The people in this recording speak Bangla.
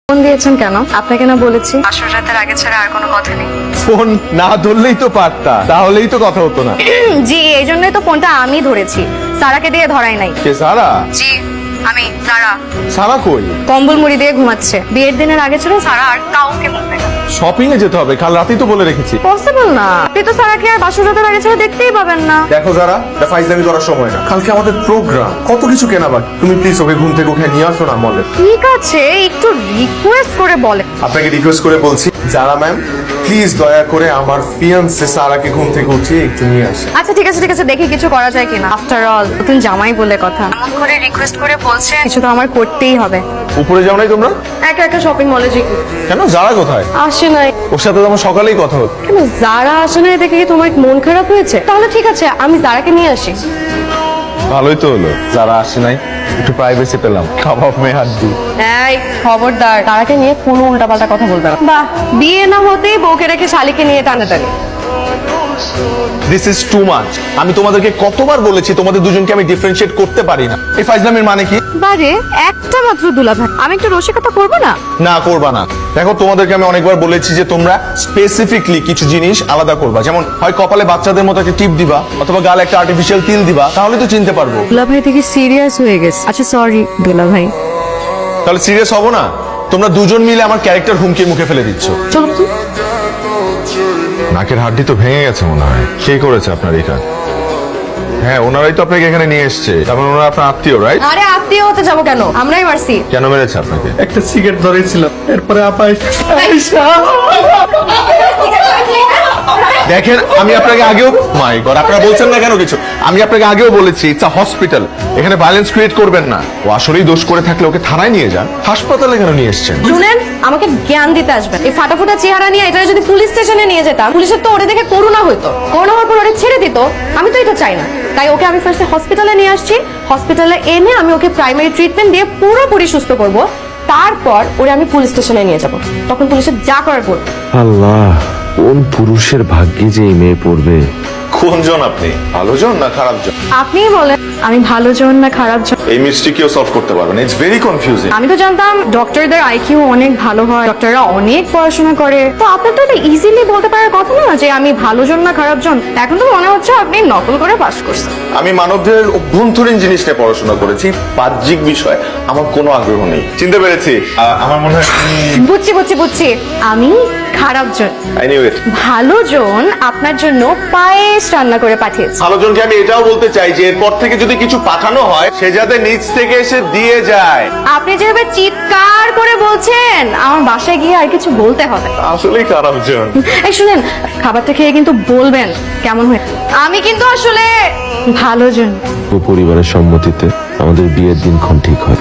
ফোন দিয়েছেন কেন? আপনাকে না বলেছি আসর রাতের আগে ছাড়া আর কোনো কথা নেই। ফোন না ধরলেই তো পারতা, তাহলেই তো কথা হতো না। জি, এই জন্যই তো ফোনটা আমি ধরেছি, সারাকে দিয়ে ধরাই নাই। কে সারা? জি আমি সারা। সারা কই? কম্বল মুড়ি দিয়ে ঘুমাচ্ছে। বিয়ের দিনের আগে ছিল সারা আর কাউকে বলবে না। শপিং এ যেতে হবে, কাল রাতেই তো বলে রেখেছি। পসিবল না, আপনি তো সারাকে আর বাসর রাতের আগে ছাড়া দেখতেই পাবেন না। দেখো যারা, এটা ফাইজলামি করার সময় না। কালকে আমাদের প্রোগ্রাম, কত কিছু কেনা বাকি। তুমি প্লিজ ওকে ঘুম থেকে উঠে নিয়ে আসো না মলে। ঠিক আছে, একটু রিকোয়েস্ট করে বলেন। আপনাকে রিকোয়েস্ট করে বলছি, যারা ম্যাম প্লিজ দয়া করে আমার ফিয়ান্সে সারাকে ঘুম থেকে উঠিয়ে একটু নিয়ে আসে। আচ্ছা ঠিক আছে দেখি কিছু করা যায় কিনা। আফটার অল নতুন জামাই বলে কথা, এমন করে রিকোয়েস্ট করে বলছে, কিছু তো আমার করতেই হবে। উপরে যাও নাই তোমরা? একা একা শপিং মলে যাই। কেন, যারা কোথায়? আসে নাই। ওর সাথে তো আমার সকালেই কথা হতো। কেন যারা আসে নাই দেখে কি তোমার মন খারাপ হয়েছে? তাহলে ঠিক আছে, আমি যারাকে নিয়ে আসি। ভালোই তো হলো, যারা আসে নাই একটু প্রাইভেসি পেলাম। কাবাব মে হাড্ডি। এই খবরদার, তারাকে নিয়ে কোনো উল্টাপাল্টা কথা বলবে না। বাহ, বিয়ে না হতেই বউকে রেখে শালিকে নিয়ে টানাটানি। This is too much. আমি তোমাদেরকে কতবার বলেছি তোমাদের দুজনকে আমি ডিফারেন্সিয়েট করতে পারি না। এই ফাইজলামির মানে কি? বারে একটা মাত্র দুলাভাই, আমি একটু রসিকতা করবো না? না করবা না। দেখো তোমাদেরকে আমি অনেকবার বলেছি যে তোমরা স্পেসিফিকলি কিছু জিনিস আলাদা করবা, যেমন হয় কপালে বাচ্চাদের মতো একটা টিপ দিবা অথবা গালে একটা আর্টিফিশিয়াল তিল দিবা, তাহলে তো চিনতে পারবো। দুলাভাই থেকে সিরিয়াস হয়ে গেছে। আচ্ছা সরি দুলাভাই। তাহলে সিরিয়াস হবো না? তোমরা দুজন মিলে আমার ক্যারেক্টার হুমকির মুখে ফেলে দিচ্ছ। চলো তো। নাকের হাড্ডি তো ভেঙে গেছে মনে হয়। কে করেছে আপনার এই কাজ? হ্যাঁ, ওনারাই তো আপনাকে এখানে নিয়ে এসছে। তারপর ওনারা আপনার আত্মীয়, রাইট? আরে আত্মীয় হতে যাবো কেন, আমরাই মারছি। কেন মেরেছে আপনাকে? একটা সিগারেট ধরেছিল, এরপরে আপা দেখেন, আমি আপনাকে আগেও মাই গড, আপনারা বলছেন না কেন কিছু? আমি আপনাকে আগেও বলেছি ইটস আ হসপিটাল, এখানে ভায়োলেন্স ক্রিয়েট করবেন না। ও আসলেই দোষ করে থাকলে ওকে থানায় নিয়ে যান। হাসপাতালে কেন নিয়ে এসেছেন? শুনেন, আমাকে জ্ঞান দিতে আসবেন। এই ফাটাফুটা চেহারা নিয়ে এটা যদি পুলিশ স্টেশনে নিয়ে যেতাম, পুলিশের তো ওরে দেখে করুণা হইতো। করুণা হওয়ার পর ওরে ছেড়ে দিত। আমি তো এটা চাই না। তাই ওকে আমি ফার্স্টে হসপিটালে নিয়ে আসছি। হসপিটালে এনে আমি ওকে প্রাইমারি ট্রিটমেন্ট দিয়ে পুরোপুরি সুস্থ করব। তারপর ওরে আমি পুলিশ স্টেশনে নিয়ে যাব। তখন পুলিশের যা করার করবে। আল্লাহ, কোন পুরুষের ভাগ্যে যে এই মেয়ে পড়বে। কোনজন আপনি, ভালো জন না খারাপ জন? আপনিই বলেন, আমি ভালো জন না খারাপ জন? এই মিস্ট্রি কেউ সলভ করতে পারবে না। It's very confusing. আমি তো জানতাম ডক্টরদের আইকিউ অনেক ভালো হয়, ডক্টররা অনেক পড়াশোনা করে। তো আপনার তো এটা ইজিলি বলতে পারার কথা না যে আমি ভালো জন না খারাপ জন। এখন তো মনে হচ্ছে আপনি নকল করে পাস করছেন। আমি মানবদের অভ্যন্তরীণ জিনিস নিয়ে পড়াশোনা করেছি, বাহ্যিক বিষয় আমার কোনো আগ্রহ নেই। চিনতে পেরেছি। আমার মনে হয় বুঝছি, আমি খারাপ জন। I knew it. ভালো জন আপনার জন্য পায়েস রান্না করে পাঠিয়েছে। ভালো জনকে আমি এটাও বলতে চাই যে এরপর থেকে যদি কিছু পাঠানো হয় সে যাতে নিচ থেকে এসে দিয়ে যায়। আপনি যেভাবে চিৎকার করে বলছেন, আমার বাসায় গিয়ে আর কিছু বলতে হবে। আসলেই খারাপ জন। এই শুনেন, খাবারটা খেয়ে কিন্তু বলবেন কেমন হয়েছে। আমি কিন্তু আসলে ভালো জন। পরিবারের সম্মতিতে আমাদের বিয়ের দিনক্ষণ ঠিক হয়।